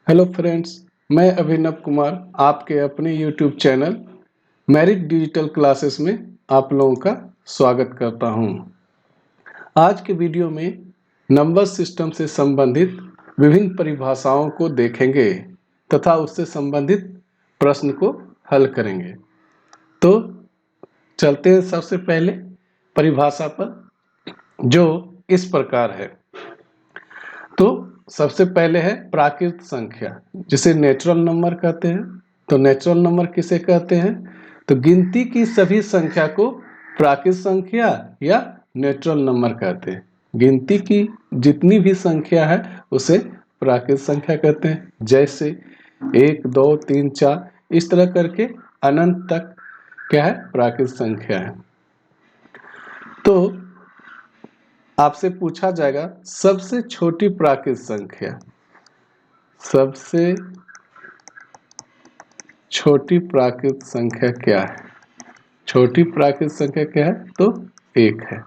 Hello friends, मैं अभिनव कुमार आपके अपने YouTube channel merit digital classes में आप लोगों का स्वागत करता हूं। आज के वीडियो में नंबर सिस्टम से संबंधित विभिन्न परिभाषाओं को देखेंगे तथा उससे संबंधित प्रश्न को हल करेंगे। तो चलते हैं सबसे पहले परिभाषा पर, जो इस प्रकार है। तो सबसे पहले है प्राकृत संख्या, जिसे नेचुरल नंबर कहते हैं। तो नेचुरल नंबर किसे कहते हैं? तो गिनती की सभी संख्या को प्राकृत संख्या या नेचुरल नंबर कहते हैं। गिनती की जितनी भी संख्या है उसे प्राकृत संख्या कहते हैं। जैसे 1, 2, 3, 4 इस तरह करके अनंत तक क्या है? प्राकृत संख्या है। तो आपसे पूछा जाएगा सबसे छोटी प्राकृत संख्या, सबसे छोटी प्राकृत संख्या क्या है? छोटी प्राकृत संख्या क्या है? तो 1 है।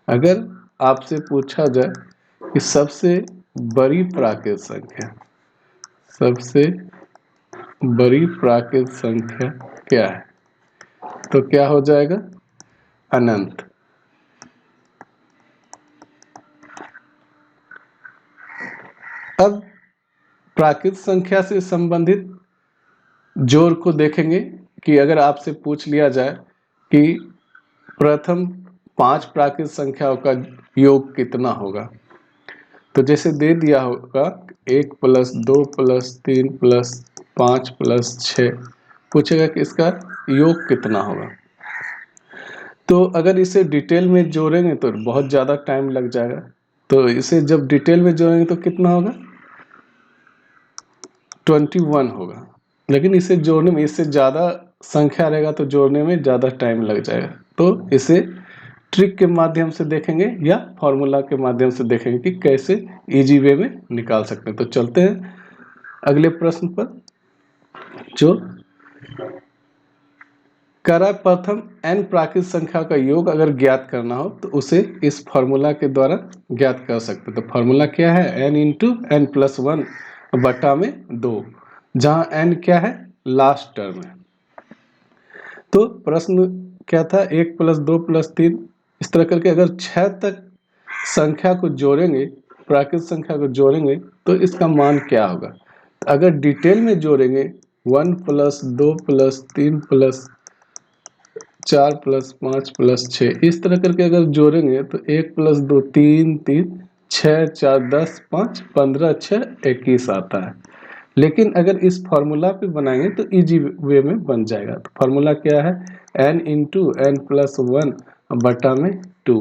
अगर आपसे पूछा जाए कि सबसे बड़ी प्राकृत संख्या, सबसे बड़ी प्राकृत संख्या क्या है? तो क्या हो जाएगा? अनंत। अब प्राकृत संख्या से संबंधित जोड़ को देखेंगे कि अगर आपसे पूछ लिया जाए कि प्रथम 5 प्राकृत संख्याओं का योग कितना होगा, तो जैसे दे दिया होगा 1 + 2 + 3 + 5 + 6, पूछेगा कि इसका योग कितना होगा। तो अगर इसे डिटेल में जोड़ेंगे तो बहुत ज़्यादा टाइम लग जाएगा। तो इसे जब डिटेल में जोड़ेंगे तो कितना होगा? 21 होगा। लेकिन इसे जोड़ने में, इससे ज़्यादा संख्या रहेगा तो जोड़ने में ज़्यादा टाइम लग जाएगा। तो इसे ट्रिक के माध्यम से देखेंगे या फॉर्मूला के माध्यम से देखेंगे कि कैसे इजी वे में निकाल सकते हैं। तो चलते हैं अगले प्रश्न पर, जो करा प्रथम n प्राकृत संख्या का योग अगर ज्ञात करना हो तो उसे इस फॉर्मूला के द्वारा ज्ञात कर सकते हैं। तो फॉर्मूला क्या है? n × n+1 बटा में 2, जहाँ n क्या है? लास्ट टर्म है। तो प्रश्न क्या था? 1 + 2 + 3 इस तरह करके अगर 6 तक संख्या को जोड़ेंगे, प्राकृत संख्या को जोड़ेंगे तो इसका मान क्या होगा? तो अगर डिटेल में जोड़ेंगे 1 + 2 + 3 + 4 + 5 + 6 इस तरह करके अगर जोड़ेंगे तो 1 + 2 3 3 6 4 10 5 15 6 21 आता है। लेकिन अगर इस फॉर्मूला पे बनाएंगे तो इजी वे में बन जाएगा। तो फॉर्मूला क्या है? n × n+1 बटा में 2।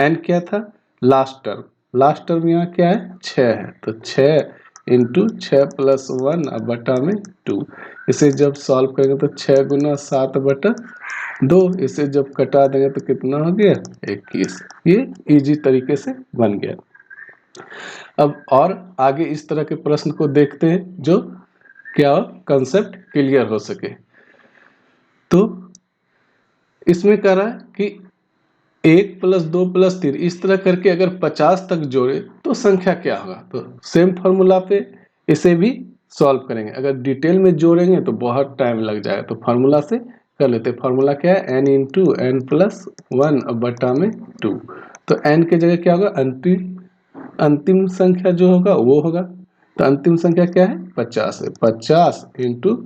n क्या था? Last term. लास्ट टर्म यहाँ क्या है? 6 है। तो 6 × 6+1 बटा में 2। इसे जब सॉल्व करेंगे तो 6 × 7 बटा 2। इसे जब कटा देंगे तो कितना हो गया? 21। ये इजी तरीके से बन गया। अब और आगे इस तरह के प्रश्न को देखते हैं जो क्या कंसेप्ट क्लियर हो सके। तो इसमें कह रहा है कि 1 + 2 + 3 इस तरह करके अगर 50 तक जोड़े तो संख्या क्या होगा? तो सेम फॉर्मूला पे इसे भी सॉल्व करेंगे। अगर डिटेल में जोड़ेंगे तो बहुत टाइम लग जाएगा। तो फार्मूला से कर लेते हैं। फार्मूला क्या है? n × n+1 बटा में 2। तो n की जगह क्या होगा? अंतिम संख्या जो होगा वो होगा। तो अंतिम संख्या क्या है? 50 है। 50 ×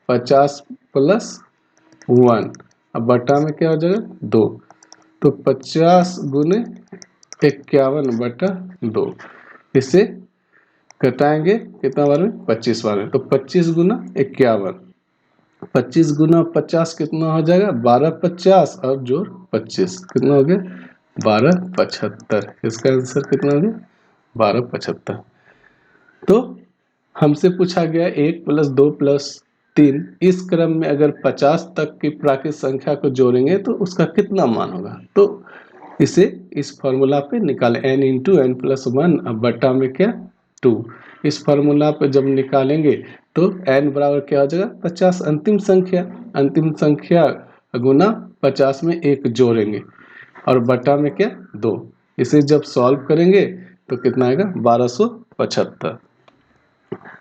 50 + 1 अब बटा में क्या हो जाएगा? 2। तो 50 × 51 बटा 2। इसे घटाएंगे कितना बार में? 25 बार में। तो 25 × 51, 25 × 50 कितना हो जाएगा? 12 50 और जोड़ 25 कितना हो गया? 12 75। इसका आंसर कितना हो गया? 12 75। तो हमसे पूछा गया 1 + 2 + 3 इस क्रम में अगर 50 तक की प्राकृत संख्या को जोड़ेंगे तो उसका कितना मान होगा? तो इसे इस फॉर्मूला पे निकालें। n × n+1 अब बटा में क्या? 2। इस फॉर्मूला पे जब निकालेंगे तो n बराबर क्या हो जाएगा? 50 अंतिम संख्या गुना 50 में 1 जोड़ेंगे और बटा में क्या? 2। इसे जब सॉल्व करेंगे तो कितना आएगा? 1275।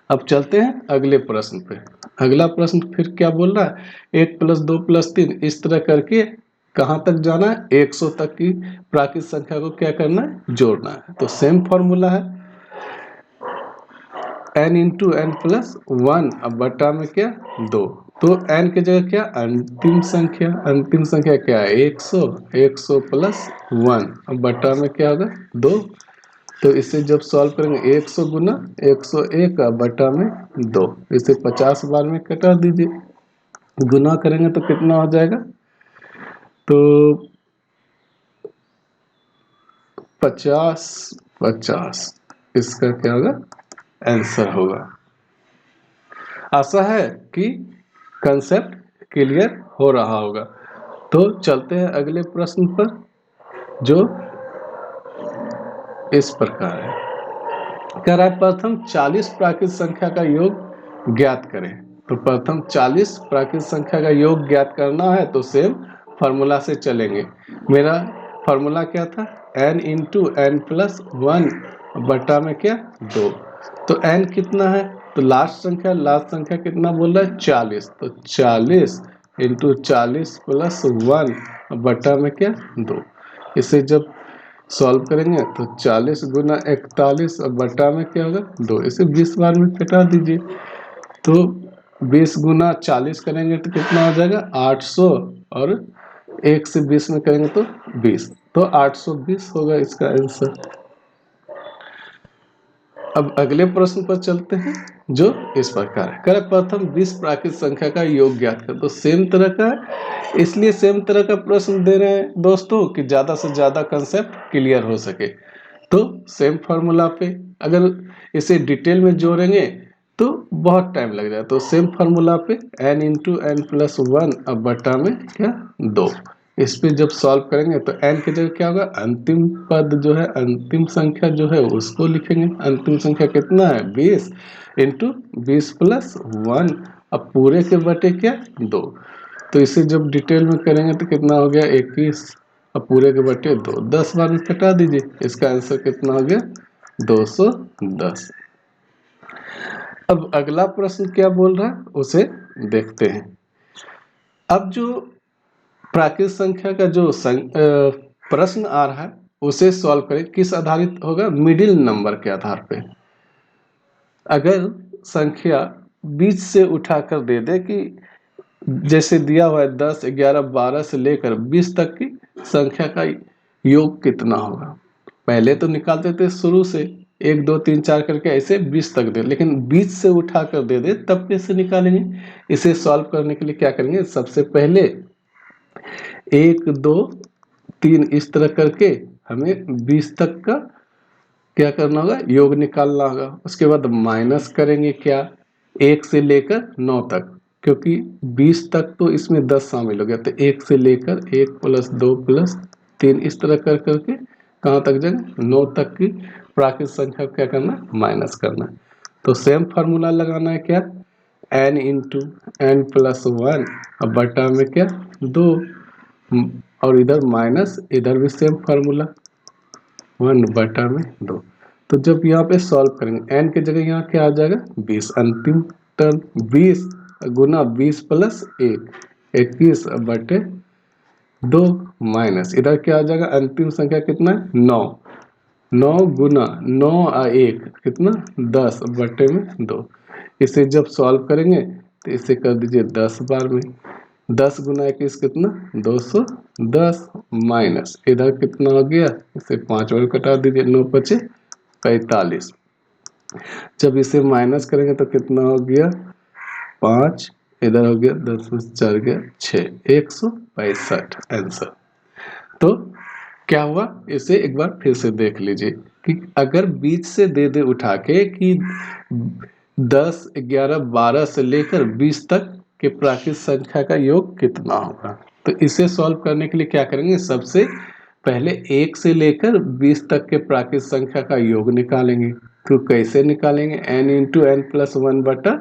अब चलते हैं अगले प्रश्न पे। अगला प्रश्न फिर क्या बोल रहा है, 1 + 2 + 3 इस तरह करके कहाँ तक जाना है, 100 तक की प्राकृत संख्या को क्या करना है, जोड़ना है। तो सेम फॉर्मूला है n × n+1 अब बटा में क्या 2। तो n की जगह क्या, अंतिम संख्या क्या है 100, 100 + 1 अब बटा में क्या होगा 2। तो इसे जब सॉल्व करेंगे 100 गुना 101 बटा में 2, इसे 50 बार में कटा दीजिए, गुना करेंगे तो कितना हो जाएगा, तो 50 50 इसका क्या होगा आंसर होगा। आशा है कि कंसेप्ट क्लियर हो रहा होगा। तो चलते हैं अगले प्रश्न पर, जो इस प्रकार है। कह रहा है प्रथम 40 प्राकृत संख्या का योग ज्ञात करें। तो प्रथम 40 प्राकृत संख्या का योग ज्ञात करना है तो सेम फॉर्मूला से चलेंगे। मेरा फॉर्मूला क्या था, n × n+1 बटा में क्या 2। तो n कितना है, तो लास्ट संख्या कितना बोल रहा है 40। तो 40 × 40 + 1 बटा में क्या 2। इसे जब सॉल्व करेंगे तो 40 गुना 41 और बटा में क्या होगा 2, इसे 20 बार में कटा दीजिए। तो 20 गुना 40 करेंगे तो कितना हो जाएगा 800, और 1 से 20 में करेंगे तो 20, तो 820 होगा इसका आंसर। अब अगले प्रश्न पर चलते हैं, जो इस प्रकार है। कर प्रथम 20 प्राकृत संख्या का योग ज्ञात कर। तो सेम तरह का है, इसलिए सेम तरह का प्रश्न दे रहे हैं दोस्तों कि ज़्यादा से ज़्यादा कंसेप्ट क्लियर हो सके। तो सेम फार्मूला पे अगर इसे डिटेल में जोड़ेंगे तो बहुत टाइम लग जाए। तो सेम फार्मूला पे n × n+1 अब बटा में क्या 2। इस पे जब सॉल्व करेंगे तो n की जगह क्या होगा, अंतिम पद जो है, अंतिम संख्या जो है उसको लिखेंगे। अंतिम संख्या कितना है 20 × 20 + 1 अब पूरे के बटे क्या 2। तो इसे जब डिटेल में करेंगे तो कितना हो गया 21, अब पूरे के बटे 2, 10 बार में कटा दीजिए, इसका आंसर कितना हो गया 210। अब अगला प्रश्न क्या बोल रहा है उसे देखते हैं। अब जो प्राकृत संख्या का जो प्रश्न आ रहा है उसे सॉल्व करें, किस आधारित होगा, मिडिल नंबर के आधार पे। अगर संख्या बीच से उठाकर दे दे कि जैसे दिया हुआ है 10, 11, 12 से लेकर 20 तक की संख्या का योग कितना होगा। पहले तो निकालते थे शुरू से 1 2 3 4 करके ऐसे 20 तक दे, लेकिन 20 से उठाकर दे दे तब कैसे निकालेंगे। इसे सॉल्व करने के लिए क्या करेंगे, सबसे पहले 1 2 3 इस तरह करके हमें 20 तक का क्या करना होगा, योग निकालना होगा। उसके बाद माइनस करेंगे क्या 1 से लेकर 9 तक, क्योंकि 20 तक तो इसमें 10 शामिल हो गया। तो 1 से लेकर 1 + 2 + 3 इस तरह कर करके कहाँ तक जाएंगे 9 तक की प्राकृत संख्या क्या करना, माइनस करना है। तो सेम फार्मूला लगाना है क्या, n × n+1 अब बटा में क्या 2, और इधर माइनस, इधर भी सेम फार्मूला 1 बटा में 2। तो जब यहाँ पे सॉल्व करेंगे n की जगह यहाँ क्या आ जाएगा 20, अंतिम टर्म 20 गुना 20 + 1 21 बटे 2 माइनस इधर क्या आ जाएगा, अंतिम संख्या कितना है 9, 9 गुना 9 और 1 कितना 10 बटे में 2। इसे जब सॉल्व करेंगे तो इसे कर दीजिए 10 बार में, 10 गुना 21 कितना 210 माइनस इधर कितना हो गया, इसे 5 बार कटा दीजिए, 9 × 5 = 45। जब इसे माइनस करेंगे तो कितना हो गया 5, इधर हो गया 10 में 4 गया 6, 165 आंसर। तो क्या हुआ, इसे एक बार फिर से देख लीजिए कि अगर बीच से दे दे उठा के कि 10 11 12 से लेकर 20 तक के प्राकृत संख्या का योग कितना होगा। तो इसे सॉल्व करने के लिए क्या करेंगे, सबसे पहले 1 से लेकर 20 तक के प्राकृत संख्या का योग निकालेंगे। तो कैसे निकालेंगे, n × n+1 बटा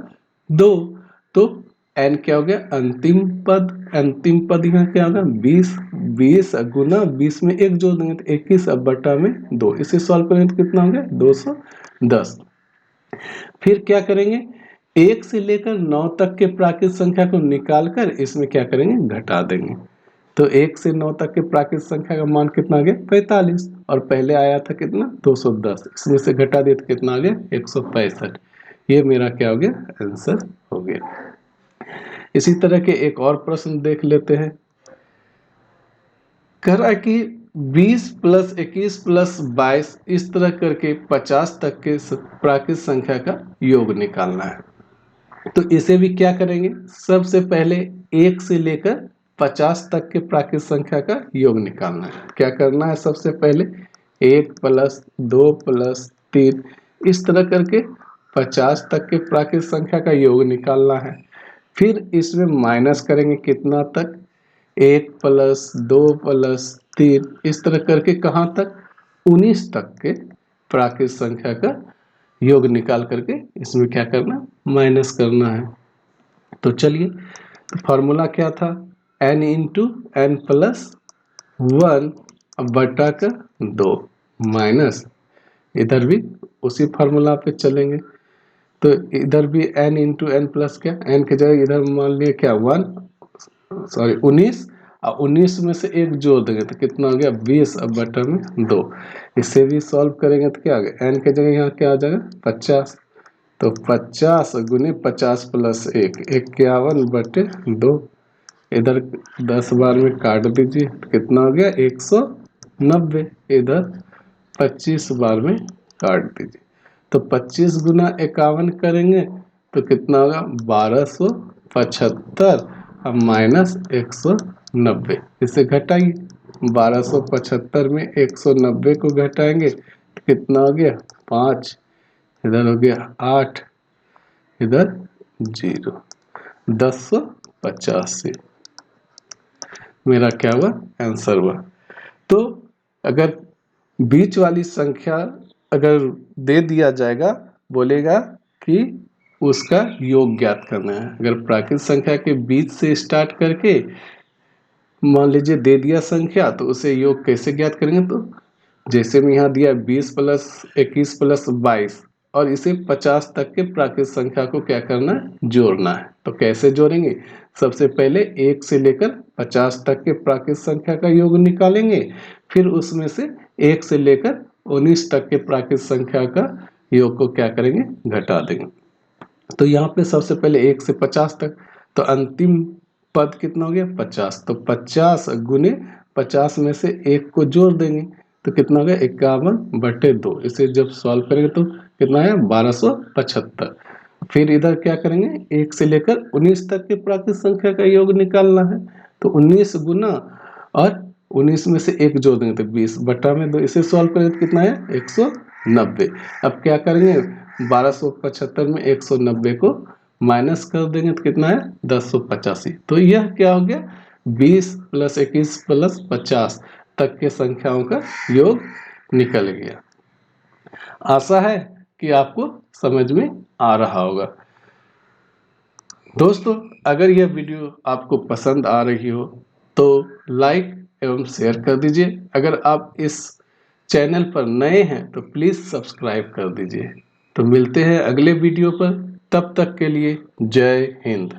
2। तो n क्या हो गया अंतिम पद यहाँ क्या होगा 20, 20 गुना 20 में 1 जोड़ देंगे तो 21 अब बटा में 2। इसे सॉल्व करेंगे तो कितना हो गया 210। फिर क्या करेंगे, 1 से लेकर 9 तक के प्राकृत संख्या को निकालकर इसमें क्या करेंगे, घटा देंगे। तो 1 से 9 तक के प्राकृत संख्या का मान कितना आ गया, 45, और पहले आया था कितना, 210, इसमें से घटा दिए तो कितना आ गया, 165। ये मेरा क्या हो गया, आंसर हो गया। इसी तरह के एक और प्रश्न देख लेते हैं। कह रहा है कि 20 + 21 + 22 इस तरह करके 50 तक के प्राकृत संख्या का योग निकालना है। तो इसे भी क्या करेंगे, सबसे पहले 1 से लेकर 50 तक के प्राकृत संख्या का योग निकालना है। क्या करना है, सबसे पहले 1 + 2 + 3 इस तरह करके 50 तक के प्राकृत संख्या का योग निकालना है। फिर इसमें माइनस करेंगे कितना तक, 1 + 2 + 3 इस तरह करके कहाँ तक, 19 तक के प्राकृत संख्या का योग निकाल करके इसमें क्या करना, माइनस करना है। तो चलिए, तो फॉर्मूला क्या था, n × n+1 बटा का 2 माइनस, इधर भी उसी फार्मूला पे चलेंगे। तो इधर भी n × n+ क्या, n की जगह इधर मान लिए क्या 19, और 19 में से 1 जोड़ देंगे तो कितना हो गया, 20 अब बटा में 2। इसे भी सॉल्व करेंगे तो क्या आ गया, n की जगह यहाँ क्या आ जाएगा, 50। तो 50 × 50 + 1 51 बटे 2। इधर 10 बार में काट दीजिए तो कितना हो गया, 190। इधर 25 बार में काट दीजिए तो 25 × 51 करेंगे तो कितना होगा, 1275 अब माइनस 190। इसे घटाइए, 1275 में 190 को घटाएंगे तो कितना हो गया, 5, इधर हो गया 8, इधर 0, 1085 मेरा क्या हुआ, आंसर हुआ। तो अगर बीच वाली संख्या अगर दे दिया जाएगा, बोलेगा कि उसका योग ज्ञात करना है। अगर प्राकृत संख्या के बीच से स्टार्ट करके मान लीजिए दे दिया संख्या, तो उसे योग कैसे ज्ञात करेंगे, तो जैसे मैं यहाँ दिया 20 + 21 + 22 और इसे 50 तक के प्राकृत संख्या को क्या करना है, जोड़ना है। तो कैसे जोड़ेंगे, सबसे पहले 1 से लेकर 50 तक के प्राकृत संख्या का योग निकालेंगे, फिर उसमें से 1 से लेकर 19 तक के प्राकृत संख्या का योग को क्या करेंगे, घटा देंगे। तो यहाँ पे सबसे पहले 1 से 50 तक, तो अंतिम पद कितना हो गया, 50। तो 50 × 50 में से 1 को जोड़ देंगे तो कितना हो गया, 51 बटे 2। इसे जब सॉल्व करेंगे तो कितना है, 1275। फिर इधर क्या करेंगे, 1 से लेकर 19 तक के प्राकृत संख्या का योग निकालना है। तो 19 गुना और 19 में से 1 जोड़ देंगे तो 20 बटा में 2। इसे सॉल्व करेंगे तो कितना है, 190। अब क्या करेंगे, 1275 में 190 को माइनस कर देंगे तो कितना है, 1085। तो यह क्या हो गया, 20 + 21 + 50 तक के संख्याओं का योग निकल गया। आशा है कि आपको समझ में आ रहा होगा। दोस्तों, अगर यह वीडियो आपको पसंद आ रही हो तो लाइक एवं शेयर कर दीजिए। अगर आप इस चैनल पर नए हैं तो प्लीज़ सब्सक्राइब कर दीजिए। तो मिलते हैं अगले वीडियो पर, तब तक के लिए जय हिंद।